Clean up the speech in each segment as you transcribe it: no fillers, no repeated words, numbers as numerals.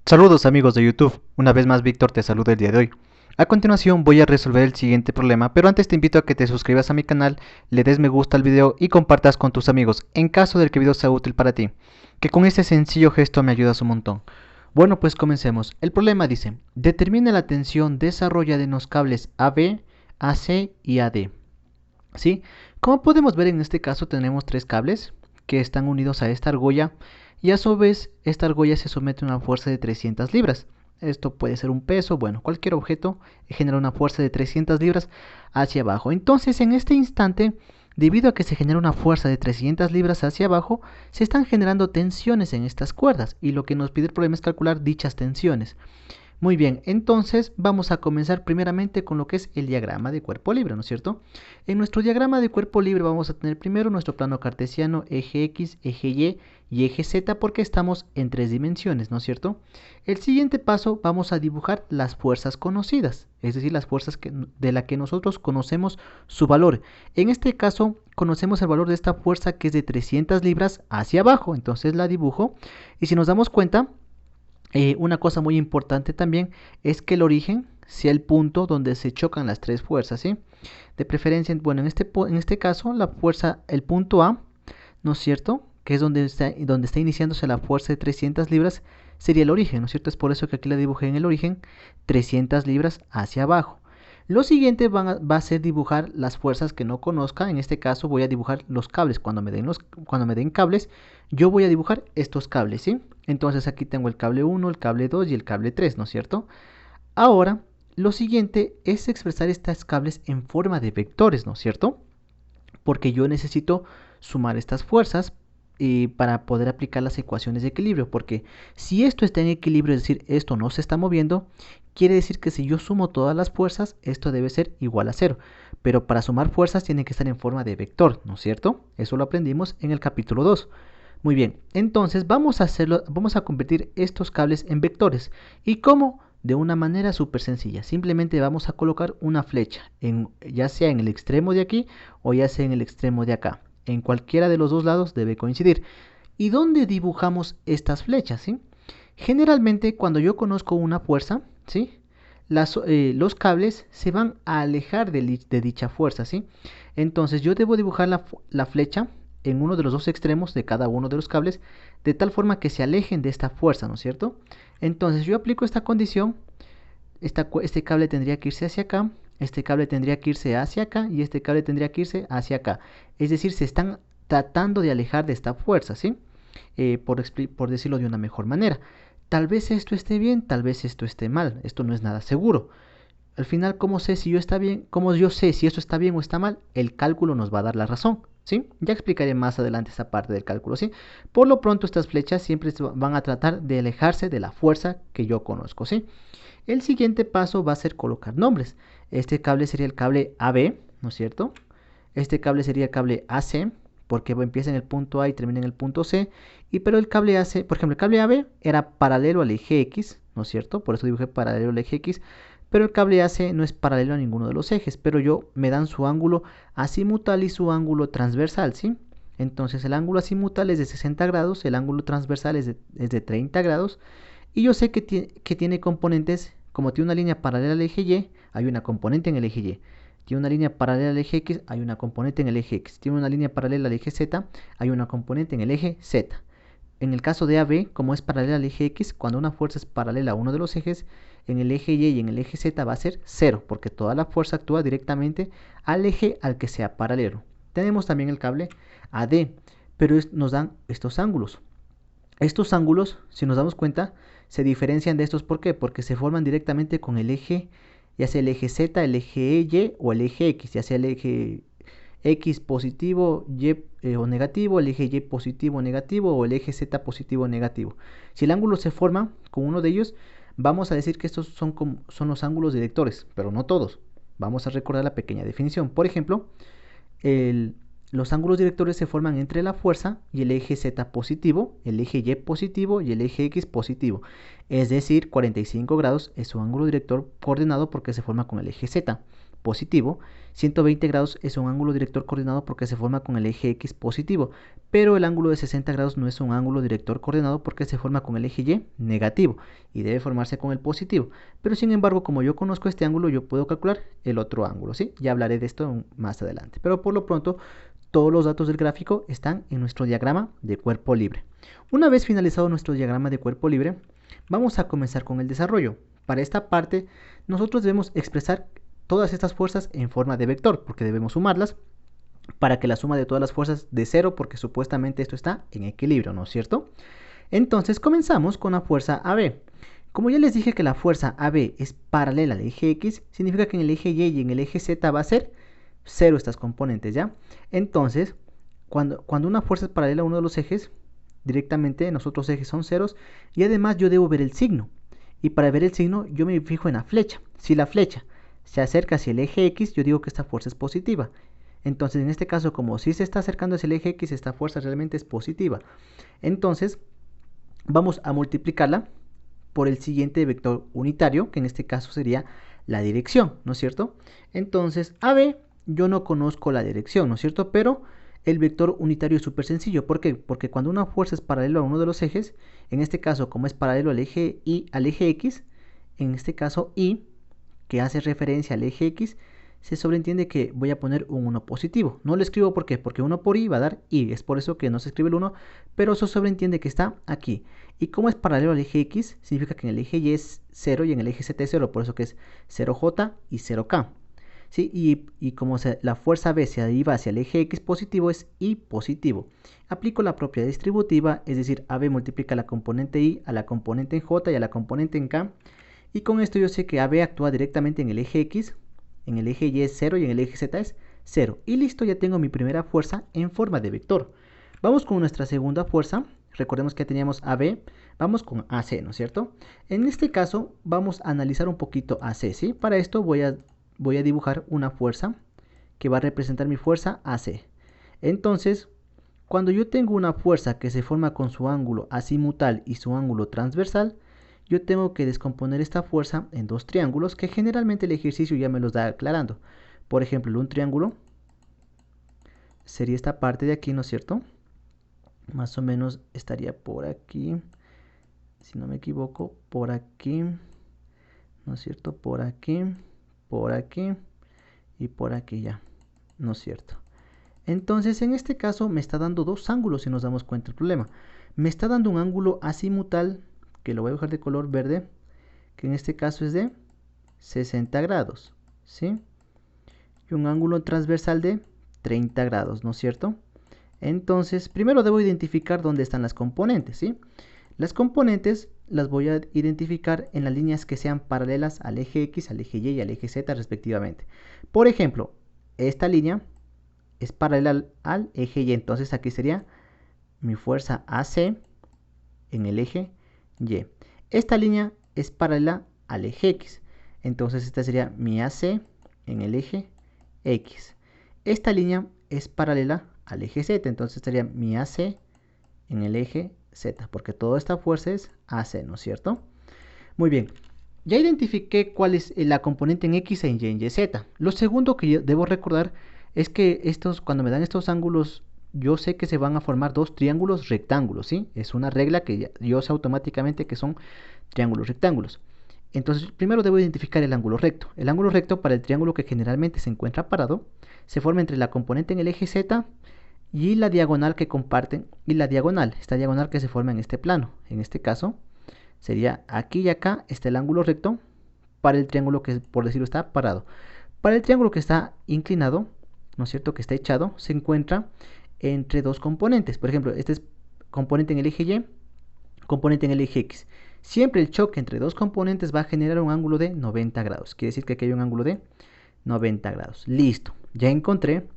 Saludos amigos de YouTube, una vez más Víctor te saluda el día de hoy. A continuación voy a resolver el siguiente problema, pero antes te invito a que te suscribas a mi canal, le des me gusta al video y compartas con tus amigos en caso de que el video sea útil para ti, que con este sencillo gesto me ayudas un montón. Bueno, pues comencemos. El problema dice, determina la tensión desarrollada en los cables AB, AC y AD. ¿Sí? Como podemos ver, en este caso tenemos tres cables que están unidos a esta argolla y a su vez esta argolla se somete a una fuerza de 300 libras. Esto puede ser un peso, bueno, cualquier objeto genera una fuerza de 300 libras hacia abajo. Entonces, en este instante, debido a que se genera una fuerza de 300 libras hacia abajo, se están generando tensiones en estas cuerdas y lo que nos pide el problema es calcular dichas tensiones. Muy bien, entonces vamos a comenzar primeramente con lo que es el diagrama de cuerpo libre, ¿no es cierto? En nuestro diagrama de cuerpo libre vamos a tener primero nuestro plano cartesiano, eje X, eje y eje Z, porque estamos en tres dimensiones, ¿no es cierto? El siguiente paso vamos a dibujar las fuerzas conocidas, es decir, las fuerzas de las que nosotros conocemos su valor. En este caso, conocemos el valor de esta fuerza que es de 300 libras hacia abajo, entonces la dibujo y si nos damos cuenta, una cosa muy importante también es que el origen sea el punto donde se chocan las tres fuerzas, ¿sí? De preferencia, bueno, en este caso, la fuerza, el punto A, ¿no es cierto? Que es donde está iniciándose la fuerza de 300 libras, sería el origen, ¿no es cierto? Es por eso que aquí la dibujé en el origen, 300 libras hacia abajo. Lo siguiente va a ser dibujar las fuerzas que no conozca. En este caso voy a dibujar los cables. Cuando me den cables, yo voy a dibujar estos cables, ¿sí? Entonces aquí tengo el cable 1, el cable 2 y el cable 3, ¿no es cierto? Ahora, lo siguiente es expresar estos cables en forma de vectores, ¿no es cierto? Porque yo necesito sumar estas fuerzas para poder aplicar las ecuaciones de equilibrio, porque si esto está en equilibrio, es decir, esto no se está moviendo, quiere decir que si yo sumo todas las fuerzas, esto debe ser igual a 0, pero para sumar fuerzas tiene que estar en forma de vector, ¿no es cierto? Eso lo aprendimos en el capítulo 2. Muy bien, entonces vamos a convertir estos cables en vectores. ¿Y cómo? De una manera súper sencilla. Simplemente vamos a colocar una flecha, ya sea en el extremo de aquí o ya sea en el extremo de acá. En cualquiera de los dos lados debe coincidir. ¿Y dónde dibujamos estas flechas? ¿Sí? Generalmente cuando yo conozco una fuerza, ¿sí? Los cables se van a alejar de dicha fuerza, ¿sí? Entonces yo debo dibujar la flecha en uno de los dos extremos de cada uno de los cables, de tal forma que se alejen de esta fuerza, ¿no es cierto? Entonces yo aplico esta condición, este cable tendría que irse hacia acá, este cable tendría que irse hacia acá y este cable tendría que irse hacia acá. Es decir, se están tratando de alejar de esta fuerza, ¿sí? Por decirlo de una mejor manera. Tal vez esto esté bien, tal vez esto esté mal, esto no es nada seguro. Al final, ¿cómo sé si yo está bien? ¿Cómo yo sé si esto está bien o está mal? El cálculo nos va a dar la razón, ¿sí? Ya explicaré más adelante esa parte del cálculo, ¿sí? Por lo pronto, estas flechas siempre van a tratar de alejarse de la fuerza que yo conozco, ¿sí? El siguiente paso va a ser colocar nombres. Este cable sería el cable AB, ¿no es cierto? Este cable sería el cable AC, porque empieza en el punto A y termina en el punto C. Pero el cable AC, por ejemplo, el cable AB era paralelo al eje X, ¿no es cierto? Por eso dibujé paralelo al eje X. Pero el cable AC no es paralelo a ninguno de los ejes, pero me dan su ángulo azimutal y su ángulo transversal, ¿sí? Entonces el ángulo azimutal es de 60 grados, el ángulo transversal es de 30 grados. Y yo sé que tiene componentes, como tiene una línea paralela al eje Y, hay una componente en el eje Y. Tiene una línea paralela al eje X, hay una componente en el eje X. Tiene una línea paralela al eje Z, hay una componente en el eje Z. En el caso de AB, como es paralela al eje X, cuando una fuerza es paralela a uno de los ejes, en el eje Y y en el eje Z va a ser 0, porque toda la fuerza actúa directamente al eje al que sea paralelo. Tenemos también el cable AD, pero nos dan estos ángulos. Estos ángulos, si nos damos cuenta, se diferencian de estos. ¿Por qué? Porque se forman directamente con el eje, ya sea el eje Z, el eje Y o el eje X, ya sea el eje X positivo o negativo, el eje Y positivo o negativo o el eje Z positivo o negativo. Si el ángulo se forma con uno de ellos, vamos a decir que estos son los ángulos directores, pero no todos. Vamos a recordar la pequeña definición. Por ejemplo, los ángulos directores se forman entre la fuerza y el eje Z positivo, el eje Y positivo y el eje X positivo. Es decir, 45 grados es un ángulo director coordinado porque se forma con el eje Z positivo. 120 grados es un ángulo director coordinado porque se forma con el eje X positivo. Pero el ángulo de 60 grados no es un ángulo director coordinado porque se forma con el eje Y negativo. y debe formarse con el positivo. Pero sin embargo, como yo conozco este ángulo, yo puedo calcular el otro ángulo, ¿sí? Ya hablaré de esto más adelante. Pero por lo pronto, todos los datos del gráfico están en nuestro diagrama de cuerpo libre. Una vez finalizado nuestro diagrama de cuerpo libre, vamos a comenzar con el desarrollo. Para esta parte, nosotros debemos expresar todas estas fuerzas en forma de vector, porque debemos sumarlas para que la suma de todas las fuerzas de cero, porque supuestamente esto está en equilibrio, ¿no es cierto? Entonces comenzamos con la fuerza AB. Como ya les dije que la fuerza AB es paralela al eje X, significa que en el eje Y y en el eje Z va a ser cero estas componentes, ¿ya? Entonces, cuando una fuerza es paralela a uno de los ejes, directamente los otros ejes son ceros, y además yo debo ver el signo. Y para ver el signo yo me fijo en la flecha. Si la flecha se acerca hacia el eje X, yo digo que esta fuerza es positiva. Entonces, en este caso, como si se está acercando hacia el eje X, esta fuerza realmente es positiva. Entonces, vamos a multiplicarla por el siguiente vector unitario, que en este caso sería la dirección, ¿no es cierto? Entonces, AB, yo no conozco la dirección, ¿no es cierto? Pero el vector unitario es súper sencillo. ¿Por qué? Porque cuando una fuerza es paralelo a uno de los ejes, en este caso, como es paralelo al eje Y, al eje X, en este caso Y, que hace referencia al eje X, se sobreentiende que voy a poner un 1 positivo. No lo escribo ¿por qué? Porque 1 por Y va a dar Y. Es por eso que no se escribe el 1, pero eso sobreentiende que está aquí. Y como es paralelo al eje X, significa que en el eje Y es 0 y en el eje Z es 0, por eso que es 0J y 0K. ¿Sí? Y como la fuerza B se deriva hacia el eje X positivo, es Y positivo. Aplico la propiedad distributiva, es decir, AB multiplica la componente Y a la componente en J y a la componente en K. Y con esto yo sé que AB actúa directamente en el eje X, en el eje Y es 0 y en el eje Z es 0. Y listo, ya tengo mi primera fuerza en forma de vector. Vamos con nuestra segunda fuerza. Recordemos que ya teníamos AB, vamos con AC, ¿no es cierto? En este caso vamos a analizar un poquito AC, ¿sí? Para esto voy a dibujar una fuerza que va a representar mi fuerza AC. Entonces, cuando yo tengo una fuerza que se forma con su ángulo azimutal y su ángulo transversal, yo tengo que descomponer esta fuerza en dos triángulos que generalmente el ejercicio ya me los da aclarando. Por ejemplo, un triángulo sería esta parte de aquí, ¿no es cierto? Más o menos estaría por aquí, si no me equivoco, por aquí, ¿no es cierto? Por aquí y por aquí ya, ¿no es cierto? Entonces, en este caso me está dando dos ángulos si nos damos cuenta del problema. Me está dando un ángulo azimutal, que lo voy a dejar de color verde, que en este caso es de 60 grados, ¿sí? Y un ángulo transversal de 30 grados, ¿no es cierto? Entonces, primero debo identificar dónde están las componentes, ¿sí? Las componentes las voy a identificar en las líneas que sean paralelas al eje X, al eje Y y al eje Z respectivamente. Por ejemplo, esta línea es paralela al eje Y, entonces aquí sería mi fuerza AC en el eje Y. Esta línea es paralela al eje X, entonces esta sería mi AC en el eje X. Esta línea es paralela al eje Z, entonces estaría mi AC en el eje Z, porque toda esta fuerza es AC, ¿no es cierto? Muy bien, ya identifiqué cuál es la componente en X e en Y Z. Lo segundo que yo debo recordar es que cuando me dan estos ángulos, yo sé que se van a formar dos triángulos rectángulos, ¿sí? Es una regla que yo sé automáticamente que son triángulos rectángulos. Entonces, primero debo identificar el ángulo recto. El ángulo recto para el triángulo que generalmente se encuentra parado se forma entre la componente en el eje Z y la diagonal que comparten, y la diagonal, esta diagonal que se forma en este plano. En este caso, sería aquí y acá está el ángulo recto para el triángulo que, por decirlo, está parado. Para el triángulo que está inclinado, ¿no es cierto?, que está echado, se encuentra entre dos componentes. Por ejemplo, este es componente en el eje Y, componente en el eje X. Siempre el choque entre dos componentes va a generar un ángulo de 90 grados. Quiere decir que aquí hay un ángulo de 90 grados. Listo, ya encontré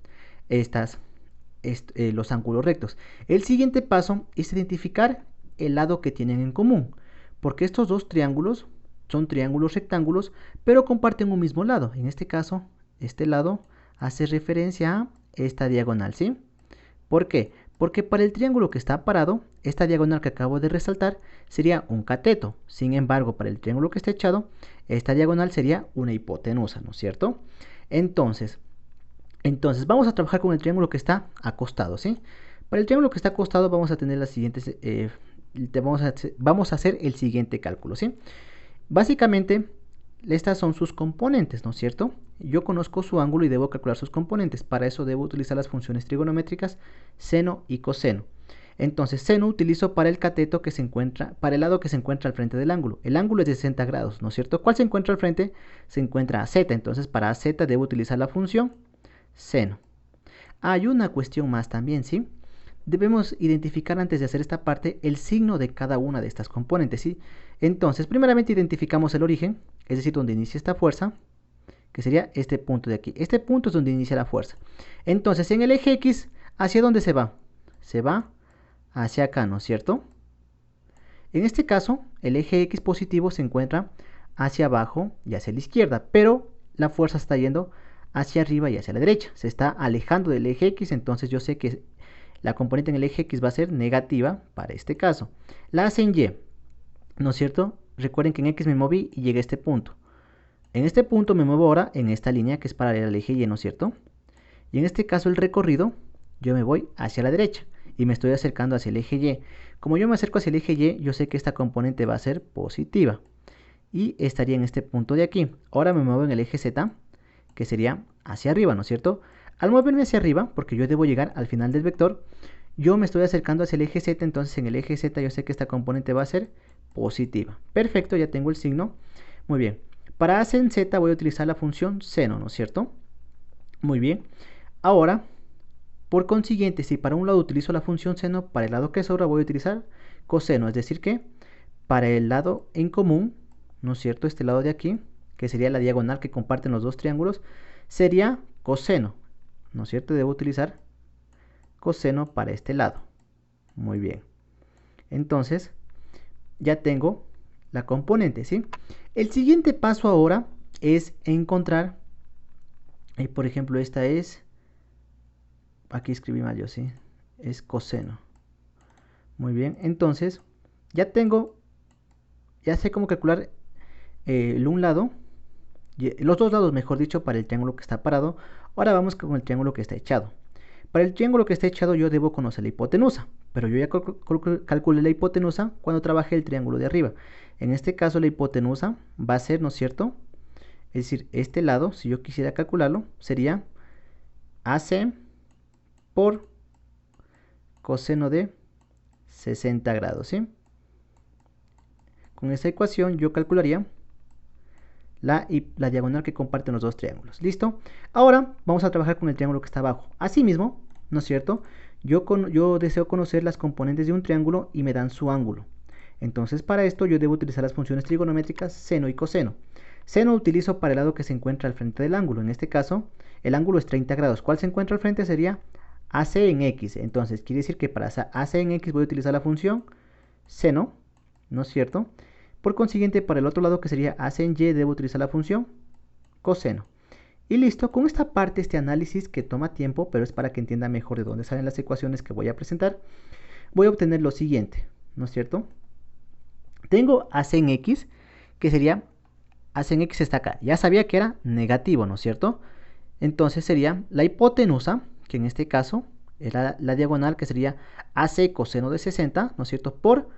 los ángulos rectos. El siguiente paso es identificar el lado que tienen en común, porque estos dos triángulos son triángulos rectángulos, pero comparten un mismo lado. En este caso, este lado hace referencia a esta diagonal, ¿sí? ¿Por qué? Porque para el triángulo que está parado, esta diagonal que acabo de resaltar sería un cateto. Sin embargo, para el triángulo que está echado, esta diagonal sería una hipotenusa, ¿no es cierto? Entonces vamos a trabajar con el triángulo que está acostado, ¿sí? Para el triángulo que está acostado vamos a tener las siguientes vamos a hacer el siguiente cálculo, ¿sí? Básicamente, estas son sus componentes, ¿no es cierto? Yo conozco su ángulo y debo calcular sus componentes. Para eso debo utilizar las funciones trigonométricas seno y coseno. Entonces, seno utilizo para el cateto que se encuentra, para el lado que se encuentra al frente del ángulo. El ángulo es de 60 grados, ¿no es cierto? ¿Cuál se encuentra al frente? Se encuentra a z. Entonces, para a z debo utilizar la función seno. Hay una cuestión más también, ¿sí? Debemos identificar antes de hacer esta parte el signo de cada una de estas componentes, ¿sí? Entonces, primeramente identificamos el origen, es decir, donde inicia esta fuerza, que sería este punto de aquí. Este punto es donde inicia la fuerza. Entonces, en el eje X, ¿hacia dónde se va? Se va hacia acá, ¿no es cierto? En este caso, el eje X positivo se encuentra hacia abajo y hacia la izquierda, pero la fuerza está yendo hacia arriba y hacia la derecha. Se está alejando del eje X, entonces yo sé que la componente en el eje X va a ser negativa para este caso. La hace en Y, ¿no es cierto? Recuerden que en X me moví y llegué a este punto. En este punto me muevo ahora en esta línea que es paralela al eje Y, ¿no es cierto? Y en este caso el recorrido, yo me voy hacia la derecha y me estoy acercando hacia el eje Y. Como yo me acerco hacia el eje Y, yo sé que esta componente va a ser positiva y estaría en este punto de aquí. Ahora me muevo en el eje Z, que sería hacia arriba, ¿no es cierto? Al moverme hacia arriba, porque yo debo llegar al final del vector, yo me estoy acercando hacia el eje Z, entonces en el eje Z yo sé que esta componente va a ser positiva. Perfecto, ya tengo el signo. Muy bien. Para hacer en Z voy a utilizar la función seno, ¿no es cierto? Muy bien. Ahora, por consiguiente, si para un lado utilizo la función seno, para el lado que sobra voy a utilizar coseno, es decir que para el lado en común, ¿no es cierto? Este lado de aquí, que sería la diagonal que comparten los dos triángulos, sería coseno, ¿no es cierto? Debo utilizar coseno para este lado. Muy bien. Entonces, ya tengo la componente, ¿sí? El siguiente paso ahora es encontrar, por ejemplo, esta es, aquí escribí mal yo, ¿sí? Es coseno. Muy bien, entonces, ya sé cómo calcular un lado, los dos lados, mejor dicho, para el triángulo que está parado. Ahora vamos con el triángulo que está echado. Para el triángulo que está echado yo debo conocer la hipotenusa, pero yo ya calculé la hipotenusa cuando trabajé el triángulo de arriba. En este caso la hipotenusa va a ser, ¿no es cierto? Es decir, este lado, si yo quisiera calcularlo, sería AC por coseno de 60 grados, ¿sí? Con esta ecuación yo calcularía la diagonal que comparten los dos triángulos. ¿Listo? Ahora vamos a trabajar con el triángulo que está abajo. Asimismo, ¿no es cierto? Yo deseo conocer las componentes de un triángulo y me dan su ángulo. Entonces, para esto yo debo utilizar las funciones trigonométricas seno y coseno. Seno utilizo para el lado que se encuentra al frente del ángulo. En este caso, el ángulo es 30 grados. ¿Cuál se encuentra al frente? Sería AC en X. Entonces, quiere decir que para AC en X voy a utilizar la función seno, ¿no es cierto? Por consiguiente, para el otro lado que sería AC en Y, debo utilizar la función coseno. Y listo, con esta parte, este análisis que toma tiempo, pero es para que entienda mejor de dónde salen las ecuaciones que voy a presentar, voy a obtener lo siguiente, ¿no es cierto? Tengo AC en X, que sería, AC en X está acá, ya sabía que era negativo, ¿no es cierto? Entonces sería la hipotenusa, que en este caso era la diagonal, que sería AC coseno de 60, ¿no es cierto? Por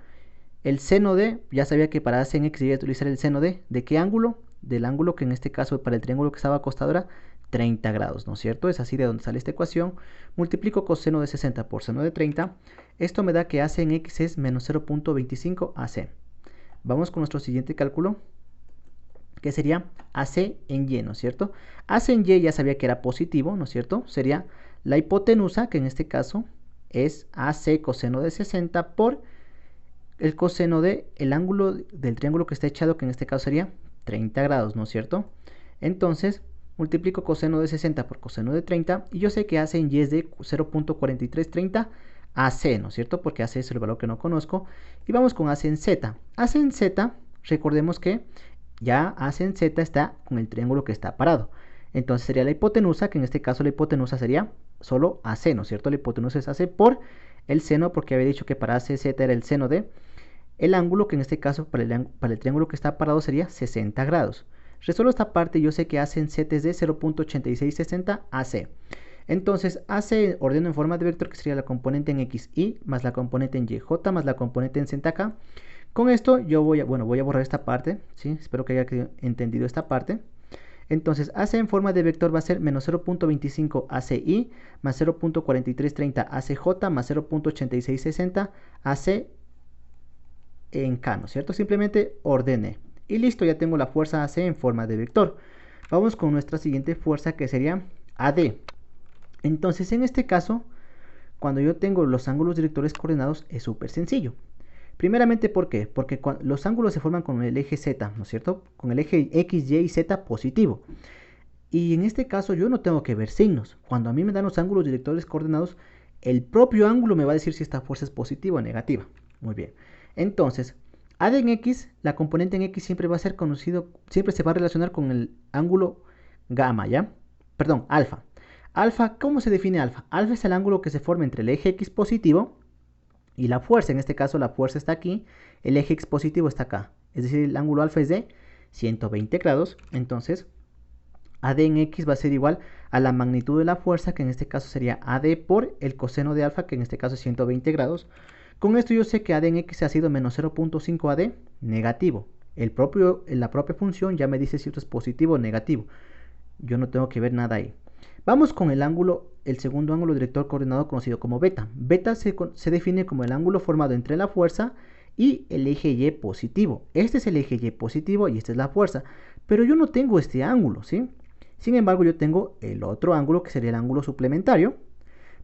el seno de, ya sabía que para AC en X debía utilizar el seno ¿de qué ángulo? Del ángulo que en este caso para el triángulo que estaba acostado era 30 grados, ¿no es cierto? Es así de donde sale esta ecuación. Multiplico coseno de 60 por seno de 30. Esto me da que AC en X es menos 0.25 AC. Vamos con nuestro siguiente cálculo, que sería AC en Y, ¿no es cierto? AC en Y ya sabía que era positivo, ¿no es cierto? Sería la hipotenusa, que en este caso es AC coseno de 60 por el coseno de el ángulo del triángulo que está echado, que en este caso sería 30 grados, ¿no es cierto? Entonces, multiplico coseno de 60 por coseno de 30, y yo sé que AC en Y es de 0.4330 AC, ¿no es cierto? Porque AC es el valor que no conozco. Y vamos con AC en Z. AC en Z, recordemos que ya AC en Z está con el triángulo que está parado. Entonces sería la hipotenusa, que en este caso la hipotenusa sería solo AC, ¿no es cierto? La hipotenusa es AC por el seno, porque había dicho que para ACZ era el seno de el ángulo, que en este caso para el triángulo que está parado sería 60 grados. Resuelvo esta parte y yo sé que AC en Z es de 0.8660 AC. Entonces AC ordeno en forma de vector, que sería la componente en x, y más la componente en y, j más la componente en z, k. Con esto yo voy a borrar esta parte, ¿sí? Espero que haya entendido esta parte. Entonces AC en forma de vector va a ser menos 0.25 ACI más 0.4330 ACJ más 0.8660 AC en K, ¿no es cierto? Simplemente ordene. Y listo, ya tengo la fuerza AC en forma de vector. Vamos con nuestra siguiente fuerza, que sería AD. Entonces en este caso, cuando yo tengo los ángulos directores coordenados, es súper sencillo. Primeramente, ¿por qué? Porque los ángulos se forman con el eje Z, ¿no es cierto? Con el eje X, Y y Z positivo. Y en este caso yo no tengo que ver signos. Cuando a mí me dan los ángulos directores coordenados, el propio ángulo me va a decir si esta fuerza es positiva o negativa. Muy bien. Entonces, AD en X, la componente en X siempre va a ser conocido, siempre se va a relacionar con el ángulo gamma, ¿ya? Perdón, alfa. Alfa, ¿cómo se define alfa? Alfa es el ángulo que se forma entre el eje X positivo y la fuerza. En este caso la fuerza está aquí, el eje X positivo está acá. Es decir, el ángulo alfa es de 120 grados. Entonces, AD en X va a ser igual a la magnitud de la fuerza, que en este caso sería AD por el coseno de alfa, que en este caso es 120 grados. Con esto yo sé que AD en X ha sido menos 0.5 AD negativo. La propia función ya me dice si esto es positivo o negativo. Yo no tengo que ver nada ahí. Vamos con el segundo ángulo director coordenado, conocido como beta. Beta se define como el ángulo formado entre la fuerza y el eje Y positivo. Este es el eje Y positivo y esta es la fuerza. Pero yo no tengo este ángulo, ¿sí? Sin embargo, yo tengo el otro ángulo, que sería el ángulo suplementario.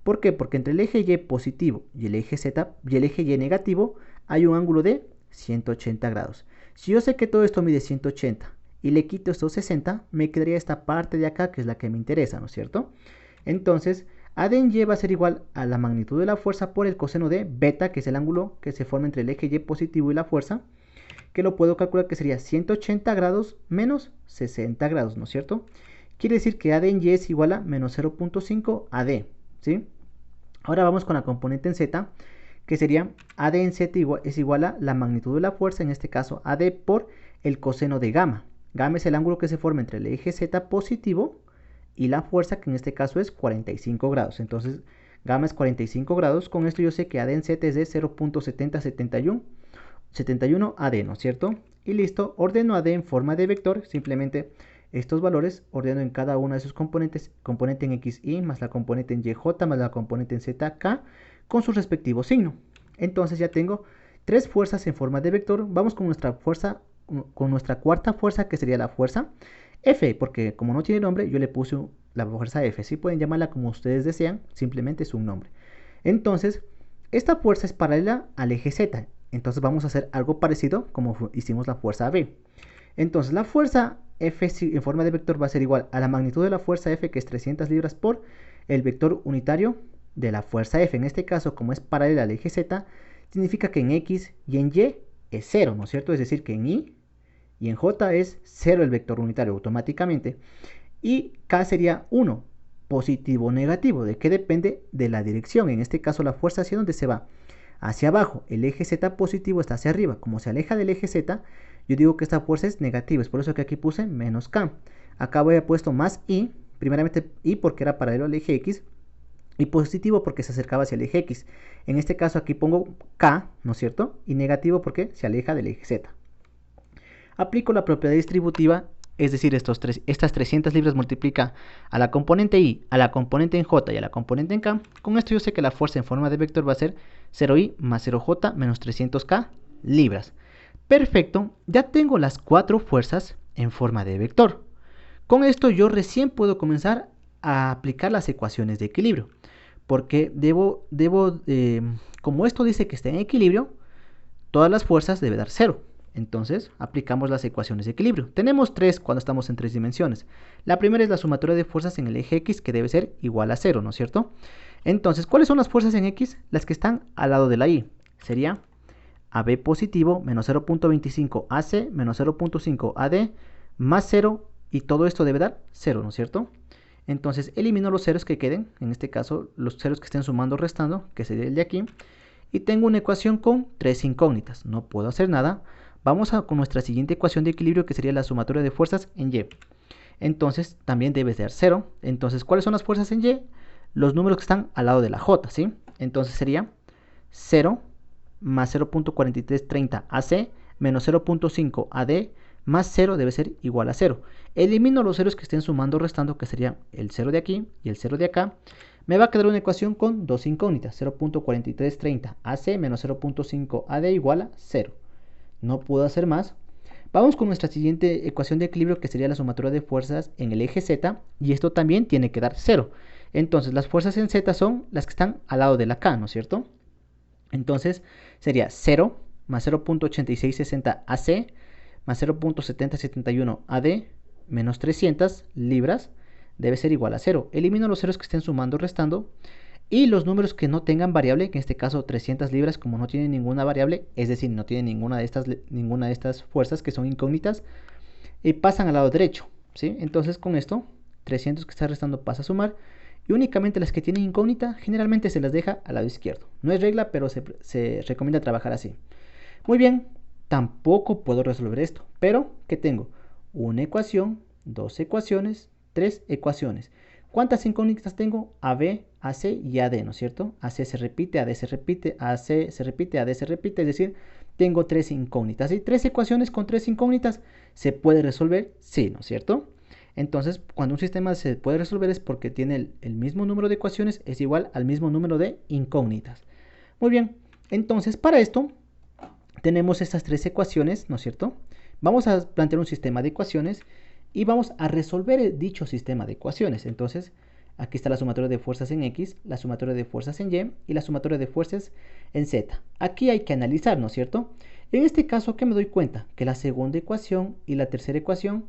¿Por qué? Porque entre el eje Y positivo y el eje Z y el eje Y negativo hay un ángulo de 180 grados. Si yo sé que todo esto mide 180 y le quito estos 60, me quedaría esta parte de acá, que es la que me interesa, ¿no es cierto? Entonces, AD en Y va a ser igual a la magnitud de la fuerza por el coseno de beta, que es el ángulo que se forma entre el eje Y positivo y la fuerza, que lo puedo calcular que sería 180 grados menos 60 grados, ¿no es cierto? Quiere decir que AD en Y es igual a menos 0.5 AD, ¿sí? Ahora vamos con la componente en Z, que sería AD en Z es igual a la magnitud de la fuerza, en este caso AD por el coseno de gamma. Gamma es el ángulo que se forma entre el eje Z positivo y la fuerza, que en este caso es 45 grados. Entonces, gamma es 45 grados. Con esto yo sé que AD en Z es de 0.7071 AD, ¿no es cierto? Y listo, ordeno AD en forma de vector. Simplemente estos valores ordeno en cada una de sus componentes. Componente en X, Y, más la componente en Y, J, más la componente en Z, K, con su respectivo signo. Entonces ya tengo tres fuerzas en forma de vector. Vamos con nuestra cuarta fuerza, que sería la fuerza F, porque como no tiene nombre, yo le puse la fuerza F. Sí, pueden llamarla como ustedes desean, simplemente es un nombre. Entonces, esta fuerza es paralela al eje Z. Entonces vamos a hacer algo parecido como hicimos la fuerza B. Entonces la fuerza F en forma de vector va a ser igual a la magnitud de la fuerza F, que es 300 libras, por el vector unitario de la fuerza F. En este caso, como es paralela al eje Z, significa que en X y en Y es 0, ¿no es cierto? Es decir, que en Y y en J es 0 el vector unitario automáticamente. Y K sería 1, positivo o negativo. ¿De qué depende? De la dirección. En este caso, la fuerza hacia dónde se va. Hacia abajo. El eje Z positivo está hacia arriba. Como se aleja del eje Z, yo digo que esta fuerza es negativa. Es por eso que aquí puse menos K. Acá voy a puesto más I. Primeramente I porque era paralelo al eje X. Y positivo porque se acercaba hacia el eje X. En este caso aquí pongo K, ¿no es cierto? Y negativo porque se aleja del eje Z. Aplico la propiedad distributiva, es decir, estas 300 libras multiplica a la componente I, a la componente en J y a la componente en K. Con esto yo sé que la fuerza en forma de vector va a ser 0I más 0J menos 300K libras. Perfecto, ya tengo las cuatro fuerzas en forma de vector. Con esto yo recién puedo comenzar a aplicar las ecuaciones de equilibrio. Porque como esto dice que está en equilibrio, todas las fuerzas deben dar 0. Entonces, aplicamos las ecuaciones de equilibrio. Tenemos tres cuando estamos en tres dimensiones. La primera es la sumatoria de fuerzas en el eje X, que debe ser igual a 0, ¿no es cierto? Entonces, ¿cuáles son las fuerzas en X? Las que están al lado de la Y. Sería AB positivo menos 0.25 AC menos 0.5 AD más 0, y todo esto debe dar 0, ¿no es cierto? Entonces, elimino los ceros que queden, en este caso, los ceros que estén sumando o restando, que sería el de aquí. Y tengo una ecuación con tres incógnitas. No puedo hacer nada. Vamos con nuestra siguiente ecuación de equilibrio, que sería la sumatoria de fuerzas en Y. Entonces también debe ser 0. Entonces, ¿cuáles son las fuerzas en Y? los números que están al lado de la J, ¿sí? Entonces sería 0 más 0.4330 AC menos 0.5 AD más 0 debe ser igual a 0. Elimino los ceros que estén sumando o restando, que serían el 0 de aquí y el 0 de acá. Me va a quedar una ecuación con dos incógnitas, 0.4330 AC menos 0.5 AD igual a 0. No puedo hacer más. Vamos con nuestra siguiente ecuación de equilibrio, que sería la sumatoria de fuerzas en el eje Z, y esto también tiene que dar 0. Entonces las fuerzas en Z son las que están al lado de la K, ¿no es cierto? Entonces sería 0 más 0.8660 AC más 0.7071 AD menos 300 libras debe ser igual a 0. Elimino los ceros que estén sumando o restando, y los números que no tengan variable, que en este caso 300 libras, como no tienen ninguna variable, es decir, no tienen ninguna de estas fuerzas que son incógnitas, pasan al lado derecho, ¿sí? Entonces con esto, 300 que está restando pasa a sumar, y únicamente las que tienen incógnita generalmente se las deja al lado izquierdo. No es regla, pero se recomienda trabajar así. Muy bien, tampoco puedo resolver esto, pero ¿qué tengo? Una ecuación, dos ecuaciones, tres ecuaciones. ¿Cuántas incógnitas tengo? AB, AC y AD, ¿no es cierto? AC se repite, AD se repite, AC se repite, AD se repite, es decir, tengo tres incógnitas. ¿Y tres ecuaciones con tres incógnitas se puede resolver? Sí, ¿no es cierto? Entonces, cuando un sistema se puede resolver es porque tiene el mismo número de ecuaciones es igual al mismo número de incógnitas. Muy bien, entonces para esto tenemos estas tres ecuaciones, ¿no es cierto? Vamos a plantear un sistema de ecuaciones y vamos a resolver dicho sistema de ecuaciones. Entonces, aquí está la sumatoria de fuerzas en X, la sumatoria de fuerzas en Y y la sumatoria de fuerzas en Z. Aquí hay que analizar, ¿no es cierto? En este caso, ¿qué me doy cuenta? Que la segunda ecuación y la tercera ecuación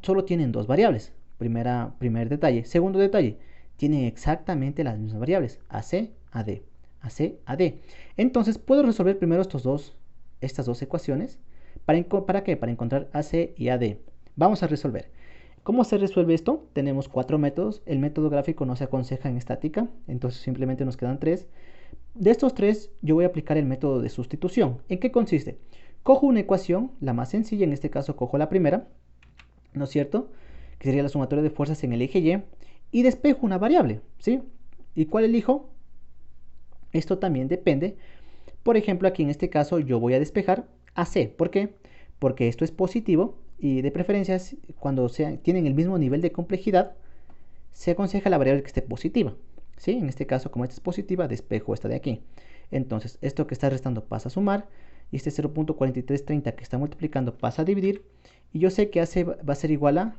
solo tienen dos variables. Primer detalle. Segundo detalle, tienen exactamente las mismas variables, AC, AD. AC, AD. Entonces puedo resolver primero estas dos ecuaciones. ¿Para qué? Para encontrar AC y AD. Vamos a resolver. ¿Cómo se resuelve esto? Tenemos cuatro métodos. El método gráfico no se aconseja en estática, entonces simplemente nos quedan tres. De estos tres, yo voy a aplicar el método de sustitución. ¿En qué consiste? Cojo una ecuación, la más sencilla, en este caso cojo la primera, ¿no es cierto? Que sería la sumatoria de fuerzas en el eje Y, y despejo una variable, ¿sí? ¿Y cuál elijo? Esto también depende. Por ejemplo, aquí en este caso yo voy a despejar AC. ¿Por qué? Porque esto es positivo y de preferencia cuando tienen el mismo nivel de complejidad se aconseja la variable que esté positiva, ¿sí? En este caso, como esta es positiva, despejo esta de aquí. Entonces, esto que está restando pasa a sumar, y este 0.4330 que está multiplicando pasa a dividir, y yo sé que AC va a ser igual a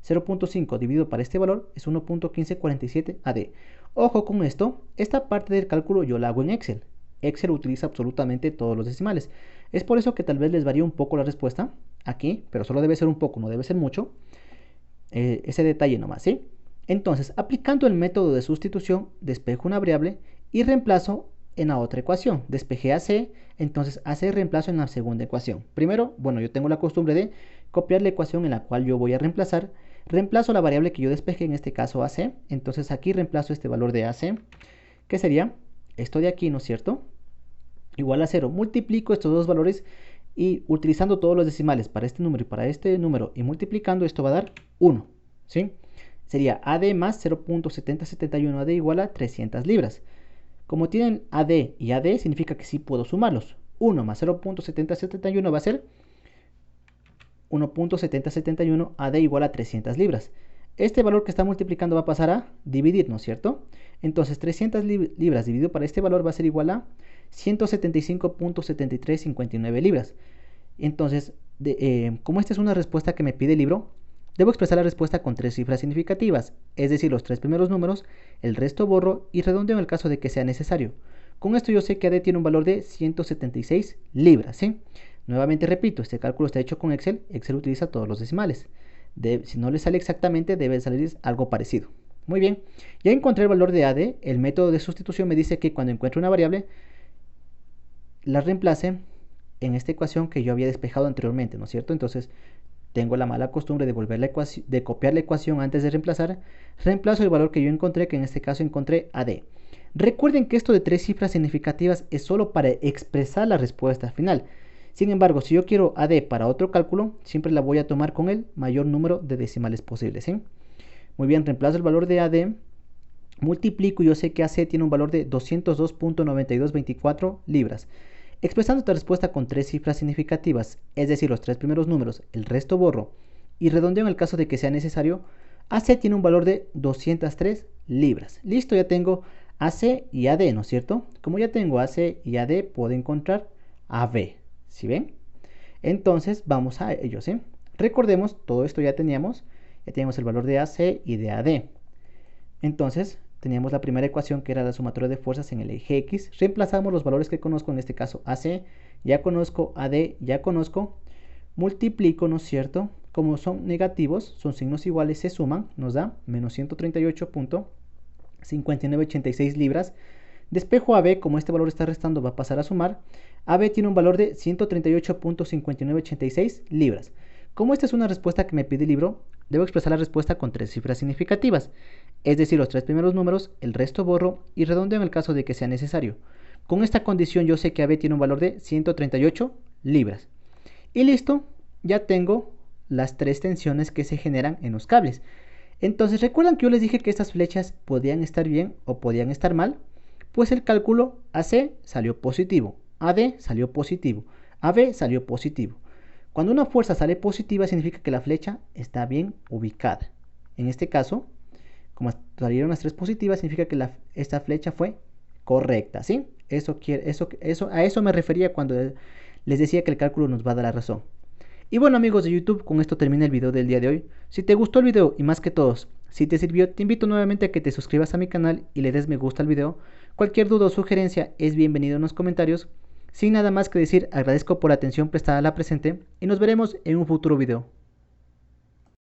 0.5 dividido para este valor es 1.1547 AD. Ojo con esto, esta parte del cálculo yo la hago en Excel. Excel utiliza absolutamente todos los decimales. Es por eso que tal vez les varíe un poco la respuesta aquí, pero solo debe ser un poco, no debe ser mucho. Ese detalle nomás, ¿sí? Entonces, aplicando el método de sustitución, despejo una variable y reemplazo en la otra ecuación. Despejé AC, entonces AC reemplazo en la segunda ecuación. Primero, bueno, yo tengo la costumbre de copiar la ecuación en la cual yo voy a reemplazar. Reemplazo la variable que yo despejé, en este caso AC. Entonces aquí reemplazo este valor de AC, que sería esto de aquí, ¿no es cierto? Igual a 0. Multiplico estos dos valores y utilizando todos los decimales para este número y para este número y multiplicando, esto va a dar 1, ¿sí? Sería AD más 0.7071 AD igual a 300 libras. Como tienen AD y AD, significa que sí puedo sumarlos. 1 más 0.7071 va a ser 1.7071 AD igual a 300 libras. Este valor que está multiplicando va a pasar a dividir, ¿no es cierto? Entonces 300 libras dividido para este valor va a ser igual a 175.7359 libras. Entonces, como esta es una respuesta que me pide el libro, debo expresar la respuesta con tres cifras significativas, es decir, los tres primeros números, el resto borro y redondeo en el caso de que sea necesario. Con esto yo sé que AD tiene un valor de 176 libras, ¿sí? Nuevamente repito, este cálculo está hecho con Excel. Excel utiliza todos los decimales. Si no le sale exactamente, debe salir algo parecido. Muy bien, ya encontré el valor de AD. El método de sustitución me dice que cuando encuentre una variable, la reemplace en esta ecuación que yo había despejado anteriormente, ¿no es cierto? Entonces, tengo la mala costumbre de copiar la ecuación antes de reemplazar. Reemplazo el valor que yo encontré, que en este caso encontré AD. Recuerden que esto de tres cifras significativas es solo para expresar la respuesta final. Sin embargo, si yo quiero AD para otro cálculo, siempre la voy a tomar con el mayor número de decimales posibles, ¿sí? Muy bien, reemplazo el valor de AD multiplico, yo sé que AC tiene un valor de 202.9224 libras. Expresando esta respuesta con tres cifras significativas, es decir, los tres primeros números, el resto borro y redondeo en el caso de que sea necesario, AC tiene un valor de 203 libras. Listo, ya tengo AC y AD, ¿no es cierto? Como ya tengo AC y AD, puedo encontrar AB. ¿Sí ven? Entonces vamos a ellos, ¿eh? Recordemos, todo esto ya teníamos el valor de AC y de AD. Entonces teníamos la primera ecuación que era la sumatoria de fuerzas en el eje X. Reemplazamos los valores que conozco, en este caso AC, ya conozco, AD, ya conozco. Multiplico, ¿no es cierto? Como son negativos, son signos iguales, se suman, nos da menos 138.5986 libras. Despejo AB, como este valor está restando, va a pasar a sumar. AB tiene un valor de 138.5986 libras. Como esta es una respuesta que me pide el libro, debo expresar la respuesta con tres cifras significativas, es decir, los tres primeros números, el resto borro y redondeo en el caso de que sea necesario. Con esta condición yo sé que AB tiene un valor de 138 libras. Y listo, ya tengo las tres tensiones que se generan en los cables. Entonces, ¿recuerdan que yo les dije que estas flechas podían estar bien o podían estar mal? Pues el cálculo AC salió positivo, AD salió positivo, AB salió positivo. Cuando una fuerza sale positiva significa que la flecha está bien ubicada. En este caso, como salieron las tres positivas, significa que esta flecha fue correcta, ¿sí? A eso me refería cuando les decía que el cálculo nos va a dar la razón. Y bueno, amigos de YouTube, con esto termina el video del día de hoy. Si te gustó el video y más que todos, si te sirvió, te invito nuevamente a que te suscribas a mi canal y le des me gusta al video. Cualquier duda o sugerencia es bienvenido en los comentarios. Sin nada más que decir, agradezco por la atención prestada a la presente y nos veremos en un futuro video.